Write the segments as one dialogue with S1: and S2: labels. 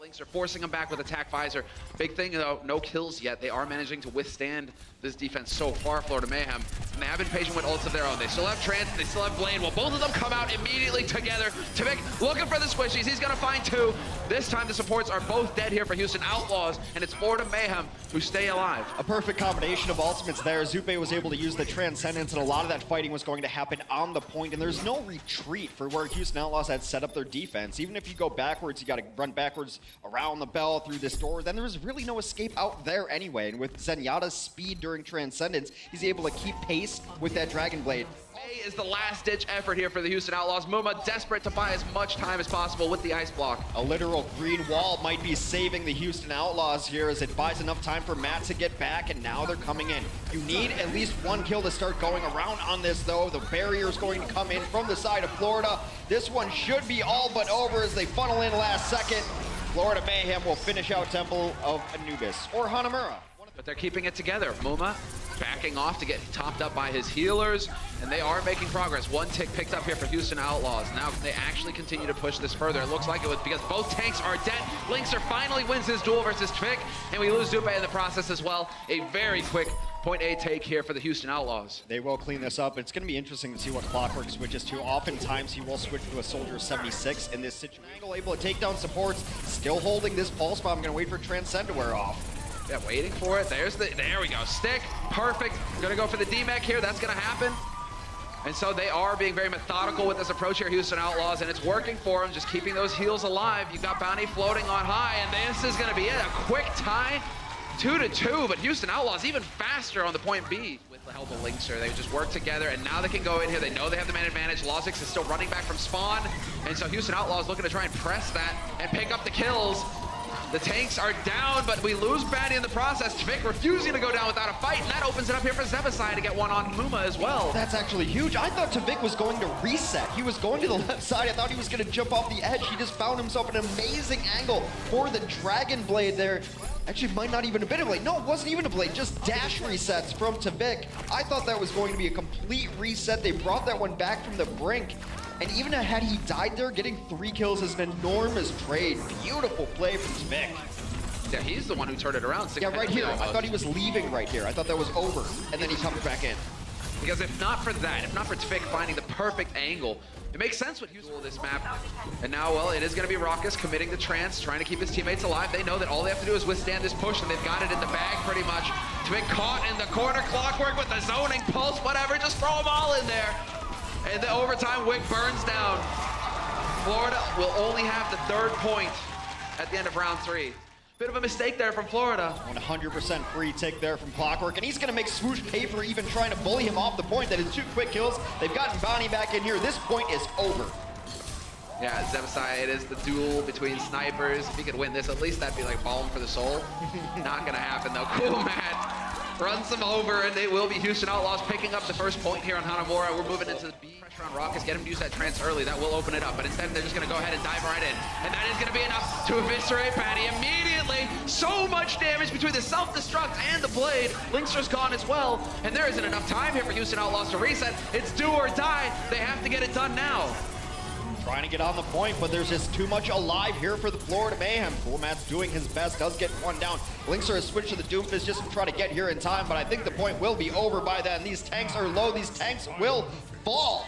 S1: Lynx are forcing them back with attack visor. Big thing though, no kills yet. They are managing to withstand this defense so far, Florida Mayhem. And they have been patient with ults of their own. They still have Trance, they still have Blade. Well, both of them come out immediately together. Taimou looking for the squishies. He's gonna find two. This time the supports are both dead here for Houston Outlaws, and it's Florida Mayhem who stay alive.
S2: A perfect combination of ultimates there. Zupe was able to use the Transcendence, and a lot of that fighting was going to happen on the point, and there's no retreat for where Houston Outlaws had set up their defense. Even if you go backwards, you gotta run backwards around the bell through this door, then there was really no escape out there anyway. And with Zenyatta's speed during Transcendence, he's able to keep pace with that Dragon Blade.
S1: May is the last-ditch effort here for the Houston Outlaws. Muma desperate to buy as much time as possible with the ice block.
S2: A literal green wall might be saving the Houston Outlaws here as it buys enough time for Matt to get back, and now they're coming in. You need at least one kill to start going around on this though. The barrier is going to come in from the side of Florida. This one should be all but over as they funnel in last second. Florida Mayhem will finish out Temple of Anubis, or Hanamura.
S1: But they're keeping it together. Muma backing off to get topped up by his healers, and they are making progress. One tick picked up here for Houston Outlaws. Now they actually continue to push this further. It looks like it was because both tanks are dead. Linkster finally wins his duel versus Taimou, and we lose Zupe in the process as well. A very quick point A take here for the Houston Outlaws.
S2: They will clean this up. It's going to be interesting to see what Clockwork switches to. Oftentimes he will switch to a Soldier 76 in this situation. Able to take down supports, still holding this pulse bomb. I'm going to wait for Transcend to wear off.
S1: Yeah, waiting for it. There we go. Stick, perfect. Gonna go for the D-Mech here. That's gonna happen. And so they are being very methodical with this approach here, Houston Outlaws, and it's working for them, just keeping those heals alive. You've got Bounty floating on high, and this is gonna be it. A quick tie, 2-2, but Houston Outlaws even faster on the point B. With the help of Linkster, they just work together, and now they can go in here. They know they have the man advantage. Lozix is still running back from spawn, and so Houston Outlaws looking to try and press that and pick up the kills. The tanks are down, but we lose Batty in the process. Taimou refusing to go down without a fight, and that opens it up here for Zebasai to get one on Muma as well.
S2: That's actually huge. I thought Taimou was going to reset. He was going to the left side. I thought he was going to jump off the edge. He just found himself an amazing angle for the Dragon Blade there. Actually, might not even have been a blade. No, it wasn't even a blade, just dash resets from Taimou. I thought that was going to be a complete reset. They brought that one back from the brink. And even had he died there, getting 3 kills is an enormous trade. Beautiful play from Taimou.
S1: Yeah, he's the one who turned it around.
S2: Yeah, right here. I thought he was leaving right here. I thought that was over. And then he comes back in.
S1: Because if not for that, if not for Taimou finding the perfect angle, it makes sense what Houston this map. And now, well, it is going to be Raucus committing the trance, trying to keep his teammates alive. They know that all they have to do is withstand this push, and they've got it in the bag pretty much. Taimou caught in the corner, Clockwork with the zoning, pulse, whatever, just throw them all in there. And the overtime Wick burns down. Florida will only have the 3rd point at the end of round 3. Bit of a mistake there from Florida.
S2: 100% free take there from Clockwork, and he's gonna make Swoosh pay for even trying to bully him off the point. That is 2 quick kills. They've gotten Bounty back in here. This point is over.
S1: Yeah, Zebasai, it is the duel between snipers. If he could win this, at least that'd be like balm for the soul. Not gonna happen though. Cool, man. Runs them over, and it will be Houston Outlaws picking up the 1st point here on Hanamura. We're moving into the B. Pressure on Raucus, get him to use that trance early. That will open it up, but instead they're just gonna go ahead and dive right in. And that is gonna be enough to eviscerate Patty immediately. So much damage between the self-destruct and the blade. Linkster's gone as well, and there isn't enough time here for Houston Outlaws to reset. It's do or die. They have to get it done now.
S2: Trying to get on the point, but there's just too much alive here for the Florida Mayhem. Cool Matt's doing his best, does get one down. Linkster has switched to the Doomfist just to try to get here in time, but I think the point will be over by then. These tanks are low, these tanks will fall.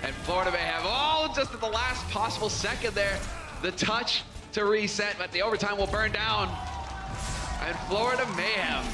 S1: And Florida Mayhem, oh, just at the last possible second there, the touch to reset, but the overtime will burn down. And Florida Mayhem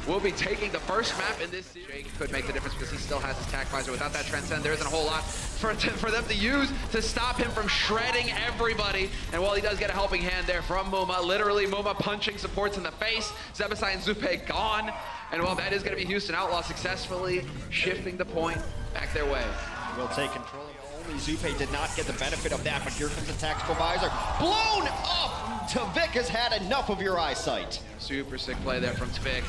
S1: will be taking the 1st map in this series. Jake could make the difference because he still has his attack visor. Without that Transcend, there isn't a whole lot for them to use to stop him from shredding everybody. And while he does get a helping hand there from Muma, literally Muma punching supports in the face, Zebasai and Zupe gone. And well, that is going to be Houston Outlaws successfully shifting the point back their way.
S2: Will take control. Only Zupe did not get the benefit of that, but here comes the tactical visor. Blown up! Taimou has had enough of your eyesight.
S1: Super sick play there from Taimou.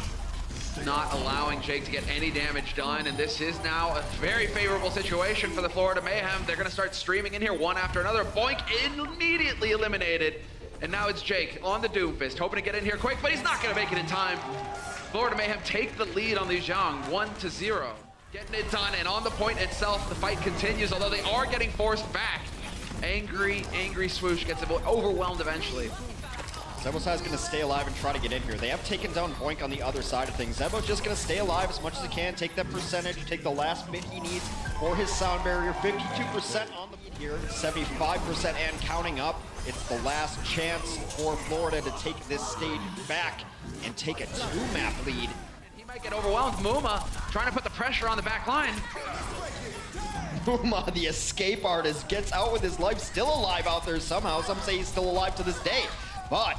S1: Not allowing Jake to get any damage done, and this is now a very favorable situation for the Florida Mayhem. They're gonna start streaming in here one after another. Boink, immediately eliminated. And now it's Jake on the Doomfist, hoping to get in here quick, but he's not gonna make it in time. Florida Mayhem take the lead on Ryujehong, 1-0. Getting it done, and on the point itself, the fight continues, although they are getting forced back. Angry Swoosh gets overwhelmed eventually.
S2: Zebosai's gonna stay alive and try to get in here. They have taken down Boink on the other side of things. Zebo's just gonna stay alive as much as he can, take that percentage, take the last bit he needs for his sound barrier. 52% on the lead here, 75% and counting up. It's the last chance for Florida to take this stage back and take a 2-map lead.
S1: He might get overwhelmed. Muma trying to put the pressure on the back line.
S2: Muma, the escape artist, gets out with his life still alive out there somehow. Some say he's still alive to this day. But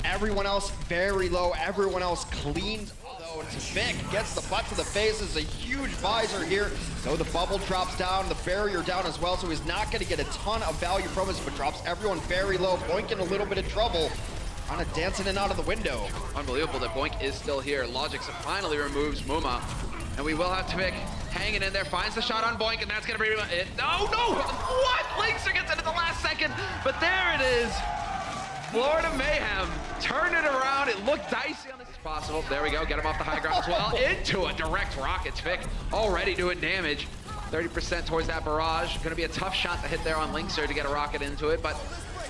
S2: everyone else very low, everyone else cleaned. Although Vic gets the butt to the face. There's a huge visor here. So the bubble drops down, the barrier down as well. So he's not going to get a ton of value from this, but drops everyone very low. Boink in a little bit of trouble. Kind of dancing in and out of the window.
S1: Unbelievable that Boink is still here. Logix finally removes Muma. And we will have Tvik hanging in there, finds the shot on Boink, and that's gonna be it. No! What? Linkser gets it at the last second, but there it is. Florida Mayhem turned it around. It looked dicey on this as possible. There we go, get him off the high ground as well. Into a direct rocket. Tvik already doing damage. 30% towards that barrage. Gonna be a tough shot to hit there on Linkser to get a rocket into it, but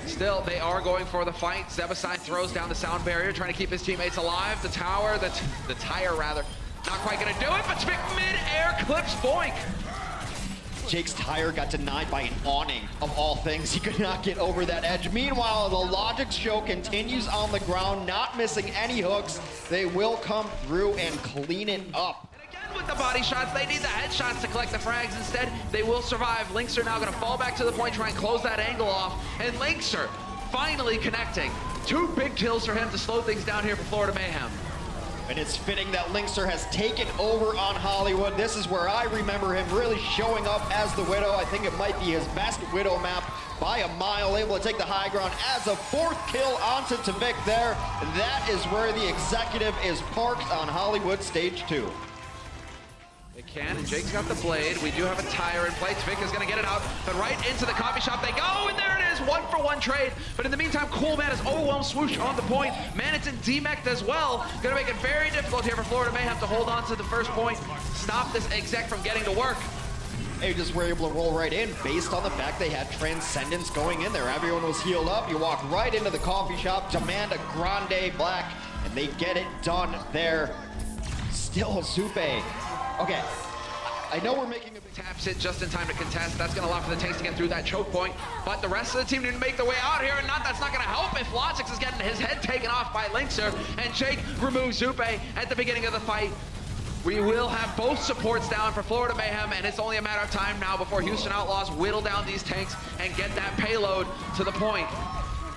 S1: still, they are going for the fight. Zebosai throws down the sound barrier, trying to keep his teammates alive. The tower, the tire rather, not quite gonna do it, but Tvik mid-air clips Boink.
S2: Jake's tire got denied by an awning, of all things. He could not get over that edge. Meanwhile, the Logix show continues on the ground, not missing any hooks. They will come through and clean it up.
S1: And again with the body shots, they need the headshots to collect the frags. Instead, they will survive. Linkser now gonna fall back to the point, try and close that angle off. And Linkser finally connecting. 2 big kills for him to slow things down here for Florida Mayhem.
S2: And it's fitting that Linkser has taken over on Hollywood. This is where I remember him really showing up as the Widow. I think it might be his best Widow map by a mile, able to take the high ground as a 4th kill onto Tvik there. And that is where the executive is parked on Hollywood stage 2.
S1: They can, and Jake's got the blade. We do have a tire in play. Tvik is gonna get it out, but right into the coffee shop they go, and there it is, 1-for-1 trade. But in the meantime, Cool Man has overwhelmed Swoosh on the point. Manatee demeched as well. Gonna make it very difficult here for Florida Mayhem to hold on to the first point, stop this exec from getting to work.
S2: They just were able to roll right in based on the fact they had Transcendence going in there. Everyone was healed up. You walk right into the coffee shop, demand a Grande Black, and they get it done there. Still Zupe. Okay, I know we're making a big...
S1: Taps it just in time to contest. That's going to allow for the Tanks to get through that choke point. But the rest of the team didn't make their way out here, and that's not going to help if Logix is getting his head taken off by Linkser, and Jake removes Zupe at the beginning of the fight. We will have both supports down for Florida Mayhem, and it's only a matter of time now before Houston Outlaws whittle down these tanks and get that payload to the point.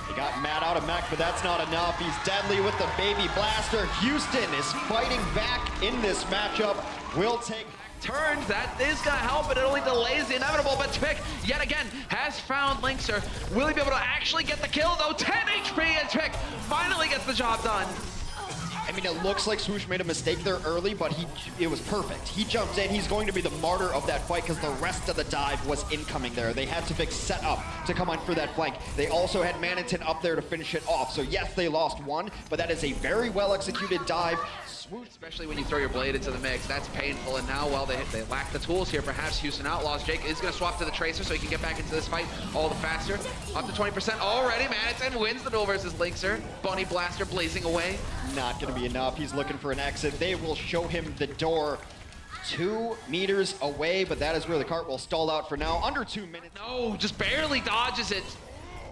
S2: He got Matt out of mech, but that's not enough. He's deadly with the baby blaster. Houston is fighting back in this matchup. Will take
S1: turns. That is going to help, but it only delays the inevitable. But Tvik, yet again, has found Linkser. Will he be able to actually get the kill, though? 10 HP, and Tvik finally gets the job done.
S2: I mean, it looks like Swoosh made a mistake there early, but it was perfect. He jumped in. He's going to be the martyr of that fight because the rest of the dive was incoming there. They had Tvik set up to come on for that flank. They also had Manatee up there to finish it off. So yes, they lost one, but that is a very well executed dive. Swoosh,
S1: especially when you throw your blade into the mix, that's painful. And now, while they lack the tools here, perhaps Houston Outlaws, Jake is going to swap to the Tracer so he can get back into this fight all the faster. Up to 20% already. Manatee wins the duel versus Linkser. Bunny Blaster blazing away.
S2: Not going to be enough. He's looking for an exit. They will show him the door 2 meters away, but that is where the cart will stall out for now. Under 2 minutes.
S1: No, just barely dodges it.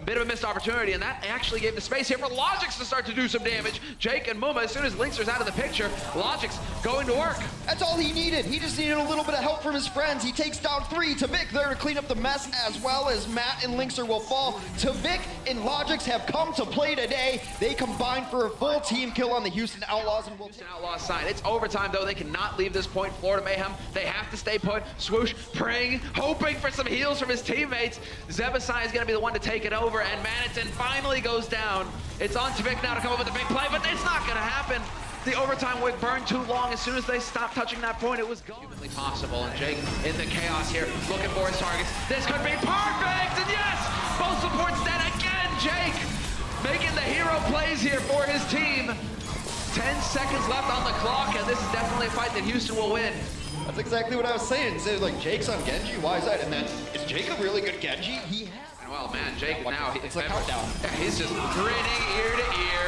S1: Bit of a missed opportunity, and that actually gave the space here for Logix to start to do some damage. Jake and Muma, as soon as Linkser's out of the picture, Logix going to work.
S2: That's all he needed. He just needed a little bit of help from his friends. He takes down 3. Tvik there to clean up the mess, as well as Matt and Linkser will fall. Tvik and Logix have come to play today. They combine for a full team kill on the Houston Outlaws. And
S1: Houston Outlaws side. It's overtime, though. They cannot leave this point. Florida Mayhem, they have to stay put. Swoosh praying, hoping for some heals from his teammates. Zebosai is going to be the one to take it over, and Manatee finally goes down. It's on Tvik now to come up with a big play, but it's not going to happen. The overtime would burn too long. As soon as they stopped touching that point, it was humanly possible. And Jake in the chaos here, looking for his targets. This could be perfect, and yes, both supports dead again. Jake making the hero plays here for his team. 10 seconds left on the clock, and this is definitely a fight that Houston will win.
S2: That's exactly what I was saying. So, like, Jake's on Genji, why is that? And then, is Jake a really good Genji? He has.
S1: Well, man, Jake now,
S2: it's like countdown.
S1: He's just grinning ear to ear.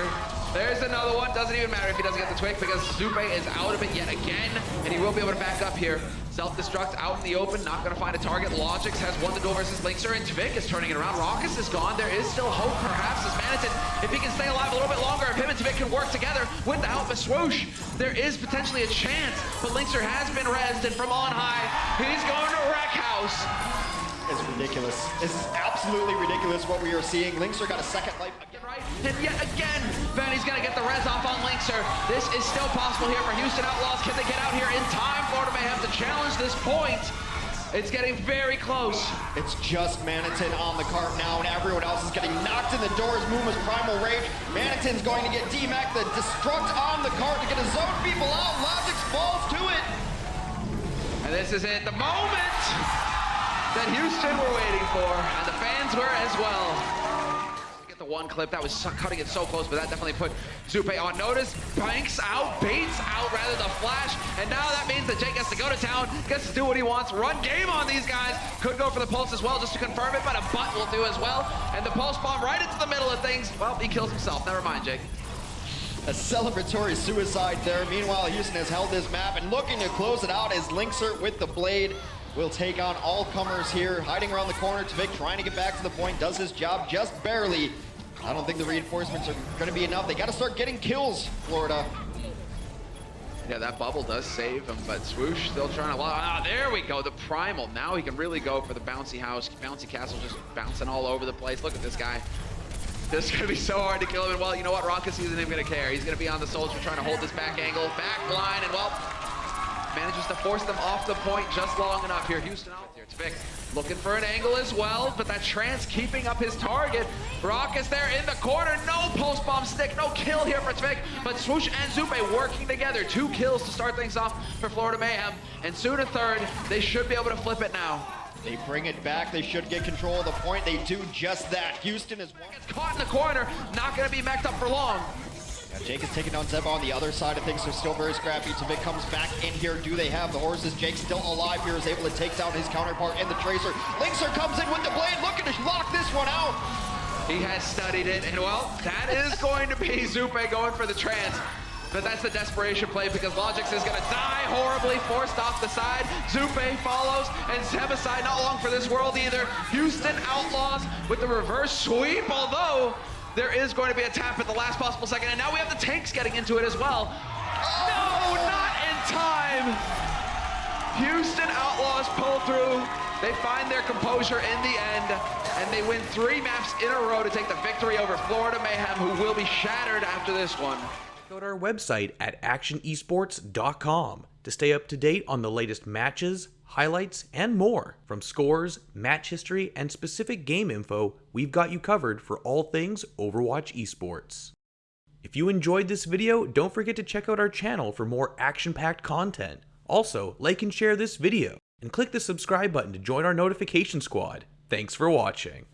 S1: There's another one. Doesn't even matter if he doesn't get the twig because Zupe is out of it yet again, and he will be able to back up here. Self-destruct out in the open, not going to find a target. Logix has won the duel versus Linkser, and Tvik is turning it around. Raucus is gone. There is still hope, perhaps, as Manitin, if he can stay alive a little bit longer, if him and Tvik can work together with the help of Swoosh, there is potentially a chance, but Linkser has been rezzed, and from on high, he's going to wreck house.
S2: It's ridiculous. This is absolutely ridiculous what we are seeing. Linkser got a second life again.
S1: Right, and yet again, Benny's gonna get the res off on Linkser. This is still possible here for Houston Outlaws. Can they get out here in time? Florida Mayhem to challenge this point. It's getting very close.
S2: It's just Manitin on the cart now, and everyone else is getting knocked in the doors. Muma's Primal Rage. Manitin's going to get D-Mac, the Destruct on the cart to get his zone people out. Logix falls to it.
S1: And this is it, the moment that Houston were waiting for, and the fans were as well. Get the one clip, that was cutting it so close, but that definitely put Zupe on notice. Banks out, baits out rather the flash, and now that means that Jake gets to go to town, gets to do what he wants, run game on these guys. Could go for the pulse as well just to confirm it, but a butt will do as well. And the pulse bomb right into the middle of things. Well, he kills himself, never mind, Jake.
S2: A celebratory suicide there. Meanwhile, Houston has held this map and looking to close it out as Linkser with the blade will take on all comers here. Hiding around the corner, Tvik trying to get back to the point, does his job just barely. I don't think the reinforcements are going to be enough. They got to start getting kills, Florida.
S1: Yeah, that bubble does save him, but Swoosh still trying to... Ah, there we go, the Primal. Now he can really go for the bouncy house. Bouncy castle just bouncing all over the place. Look at this guy. This is going to be so hard to kill him. And well, you know what? Raucus isn't even going to care. He's going to be on the soldier trying to hold this back angle, back line, and well, manages to force them off the point just long enough here. Houston out here. Tvik looking for an angle as well, but that trance keeping up his target. Raucus there in the corner. No pulse bomb stick, no kill here for Tvik, but Swoosh and Zupe working together. 2 kills to start things off for Florida Mayhem, and soon a third. They should be able to flip it now.
S2: They bring it back. They should get control of the point. They do just that. Houston is
S1: gets caught in the corner. Not going to be mech'd up for long.
S2: Jake is taking down Zeba on the other side of things. They're still very scrappy. Tvik comes back in here. Do they have the horses? Jake still alive here, is able to take down his counterpart in the Tracer. Linkser comes in with the blade, looking to lock this one out.
S1: He has studied it, and well, that is going to be Zupe going for the trance. But that's the desperation play because Logix is going to die horribly, forced off the side. Zupe follows, and Zebasai not long for this world either. Houston Outlaws with the reverse sweep, although there is going to be a tap at the last possible second, and now we have the tanks getting into it as well. No, not in time! Houston Outlaws pull through. They find their composure in the end, and they win 3 maps in a row to take the victory over Florida Mayhem, who will be shattered after this one.
S3: Go to our website at actionesports.com to stay up to date on the latest matches, highlights, and more. From scores, match history, and specific game info, we've got you covered for all things Overwatch esports. If you enjoyed this video, don't forget to check out our channel for more action-packed content. Also, like and share this video, and click the subscribe button to join our notification squad. Thanks for watching.